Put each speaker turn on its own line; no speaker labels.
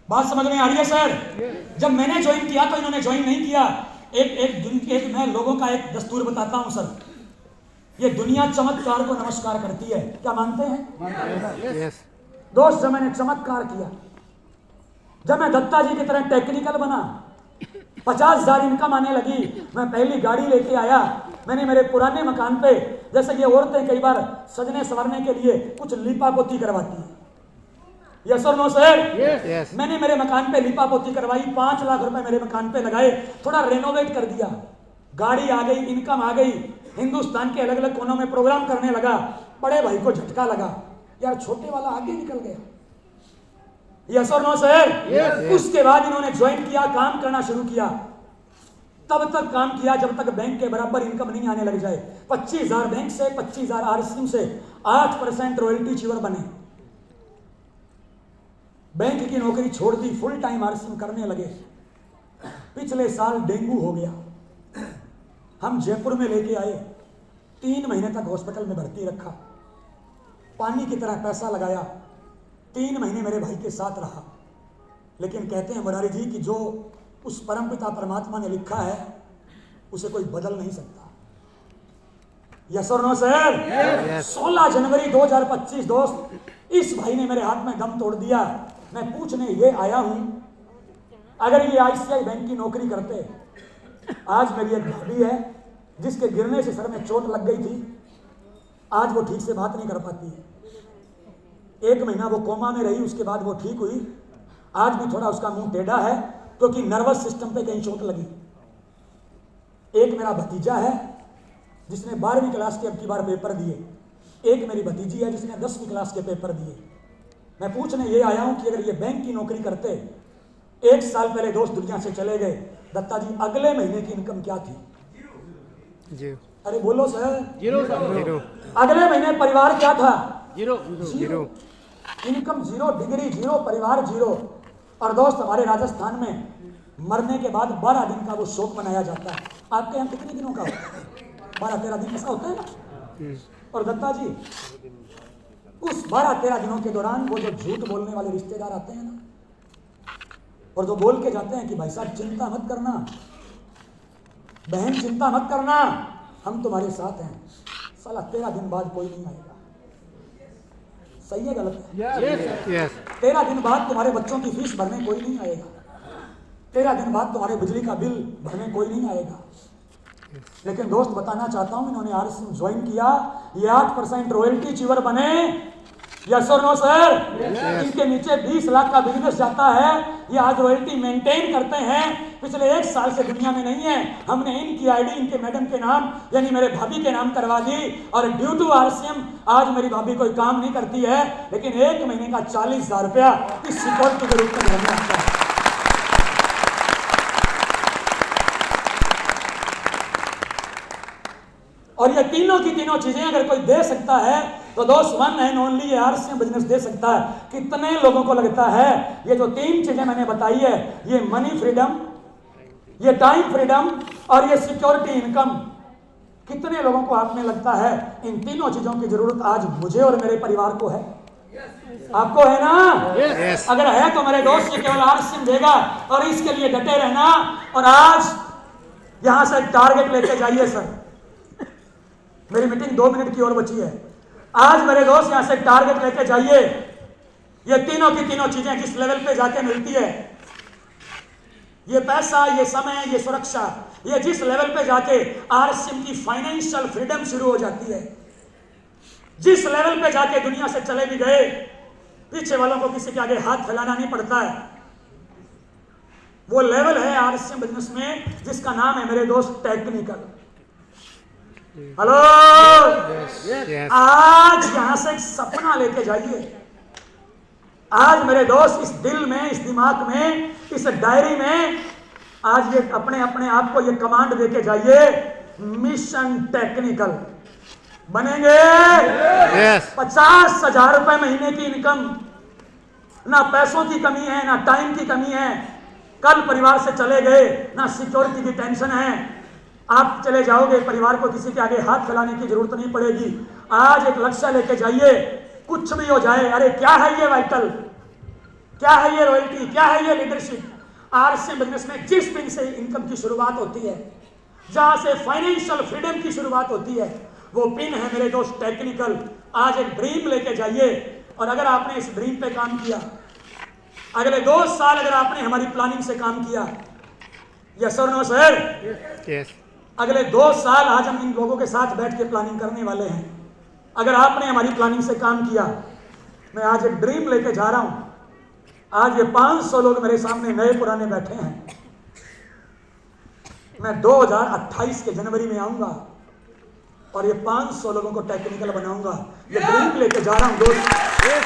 बात समझ में आ रही है सर? जब मैंने ज्वाइन किया तो इन्होंने ज्वाइन नहीं किया। एक मैं लोगों का एक दस्तूर बताता हूं सर। ये दुनिया चमत्कार को नमस्कार करती है, क्या मानते हैं?
यस
दोस्त, जब मैंने चमत्कार किया, जब मैं दत्ता जी की तरह टेक्निकल बना, 50,000 इनकम आने लगी, मैं पहली गाड़ी लेके आया। मैंने मेरे पुराने मकान पे, जैसे ये औरतें कई बार सजने संवरने के लिए कुछ लीपा पोती करवाती है, यस और नो सर?
यस
मैंने मेरे मकान पे लीपा पोती करवाई, 5 लाख रुपए मेरे मकान पे लगाए, थोड़ा रेनोवेट कर दिया, गाड़ी आ गई, इनकम आ गई, हिंदुस्तान के अलग अलग कोनों में प्रोग्राम करने लगा। बड़े भाई को झटका लगा, यार छोटे वाला आगे निकल गया, यस और नो सर? उसके बाद इन्होंने ज्वाइन किया, काम करना शुरू किया। तब तक काम किया जब तक बैंक के बराबर इनकम नहीं आने लग जाए। 25,000 बैंक से, 25,000 आरसीएम से 8% रॉयल्टी चीवर बने। बैंक की नौकरी छोड़ दी, फुल टाइम आरसीएम करने लगे। पिछले साल डेंगू हो गया, हम जयपुर में लेके आए, 3 महीने तक हॉस्पिटल में भर्ती रखा, पानी की तरह पैसा लगाया, 3 महीने मेरे भाई के साथ रहा। लेकिन कहते हैं मुरारी जी कि जो उस परमपिता परमात्मा ने लिखा है उसे कोई बदल नहीं सकता, यस और नो सर? 16 जनवरी 2025 दोस्त, इस भाई ने मेरे हाथ में दम तोड़ दिया। मैं पूछने ये आया हूं, अगर ये आईसीआई बैंक की नौकरी करते, आज मेरी एक भाभी है जिसके गिरने से सर में चोट लग गई थी, आज वो ठीक से बात नहीं कर पाती है। 1 महीना वो कोमा में रही, उसके बाद वो ठीक हुई। आज भी थोड़ा उसका मुंह टेढ़ा है क्योंकि नर्वस सिस्टम पे कहीं चोट लगी। एक मेरा भतीजा है जिसने 12वीं क्लास के अब की बार पेपर दिए, एक मेरी भतीजी है जिसने 10वीं क्लास के पेपर दिए। मैं पूछने ये आया हूं कि अगर ये बैंक की नौकरी करते, 1 साल पहले दोस्त दुनिया से चले गए, दत्ता जी अगले महीने की इनकम क्या थी?
जीरो।
अरे बोलो सर।
जीरो।
अगले महीने परिवार क्या था?
Zero.
Income zero, degree zero, परिवार जीरो। और दोस्त, हमारे राजस्थान में मरने के बाद 12 दिन का वो शोक मनाया जाता है। आपके यहाँ कितने दिनों का होता है? 12-13 दिन ऐसा होता है ना? और दत्ता जी, उस 12-13 दिनों के दौरान वो जो झूठ बोलने वाले रिश्तेदार आते हैं ना, और जो बोल के जाते हैं कि भाई साहब चिंता मत करना, बहन चिंता मत करना, हम तुम्हारे साथ हैं, साला 13 दिन बाद कोई नहीं आएगा। सही है गलत है?
यस
13 दिन बाद तुम्हारे बच्चों की फीस भरने कोई नहीं आएगा, 13 दिन बाद तुम्हारे बिजली का बिल भरने कोई नहीं आएगा। लेकिन दोस्त, बताना चाहता हूं, इन्होंने आरसीएम ज्वाइन किया, ये 8% रॉयल्टी चीवर बने, यस और नो सर? इनके नीचे 20 लाख का बिजनेस जाता है, ये आज रॉयल्टी मेंटेन करते हैं। पिछले 1 साल से दुनिया में नहीं है, हमने इनकी आईडी इनके मैडम के नाम यानी मेरे भाभी के नाम करवा दी, और ड्यू टू आरसीएम आज मेरी भाभी कोई काम नहीं करती है, लेकिन 1 महीने का 40,000 रुपया इस सिक्योरिटी के रूप में घर में आता है। और ये तीनों की तीनों चीजें अगर कोई दे सकता है तो दोस्त, वन एंड ओनली ये आरसीएम बिजनेस दे सकता है। कितने लोगों को लगता है ये जो 3 चीजें मैंने बताई है, ये मनी फ्रीडम, ये टाइम फ्रीडम और ये सिक्योरिटी इनकम, कितने लोगों को आप में लगता है इन तीनों चीजों की जरूरत आज मुझे और मेरे परिवार को है? आपको है ना?
Yes.
अगर है तो मेरे दोस्त ये केवल आरसीएम देगा, और इसके लिए डटे रहना। और आज यहां से टारगेट लेके जाइए सर, मेरी मीटिंग 2 मिनट की और बची है। आज मेरे दोस्त यहां से टारगेट लेके जाइए, ये तीनों की तीनों चीजें जिस लेवल पे जाके मिलती है, ये पैसा, ये समय, ये सुरक्षा, ये जिस लेवल पे जाके आरसीएम की फाइनेंशियल फ्रीडम शुरू हो जाती है, जिस लेवल पे जाके दुनिया से चले भी गए, पीछे वालों को किसी के आगे हाथ फैलाना नहीं पड़ता है, वो लेवल है आरसीएम बिजनेस में जिसका नाम है मेरे दोस्त टेक्निकल। हेलो, आज यहां से एक सपना लेके जाइए। आज मेरे दोस्त इस दिल में, इस दिमाग में, इस डायरी में आज ये अपने अपने आप को ये कमांड देके जाइए, मिशन टेक्निकल बनेंगे। 50,000 रुपए महीने की इनकम, ना पैसों की कमी है, ना टाइम की कमी है। कल परिवार से चले गए, ना सिक्योरिटी की टेंशन है, आप चले जाओगे, परिवार को किसी के आगे हाथ फैलाने की जरूरत नहीं पड़ेगी। आज एक लक्ष्य लेके जाइए, कुछ भी हो जाए। अरे क्या है ये वाइटल, क्या है ये रॉयल्टी, क्या है ये लीडरशिप। आरसीएम बिजनेस में जिस पिन से इनकम की शुरुआत होती है, जहां से फाइनेंशियल फ्रीडम की शुरुआत होती है, वो पिन है मेरे दोस्त टेक्निकल। आज एक ड्रीम लेके जाइए, और अगर आपने इस ड्रीम पे काम किया, अगले 2 साल अगर आपने हमारी प्लानिंग से काम किया, यस और नो सर,
यस
अगले 2 साल आज हम इन लोगों के साथ बैठ के प्लानिंग करने वाले हैं। अगर आपने हमारी प्लानिंग से काम किया, मैं आज एक ड्रीम लेके जा रहा हूं। आज ये 500 लोग मेरे सामने नए पुराने बैठे हैं। मैं 2028 के जनवरी में आऊंगा और ये 500 लोगों को टेक्निकल बनाऊंगा। ये ड्रीम लेके जा रहा हूं दोस्त।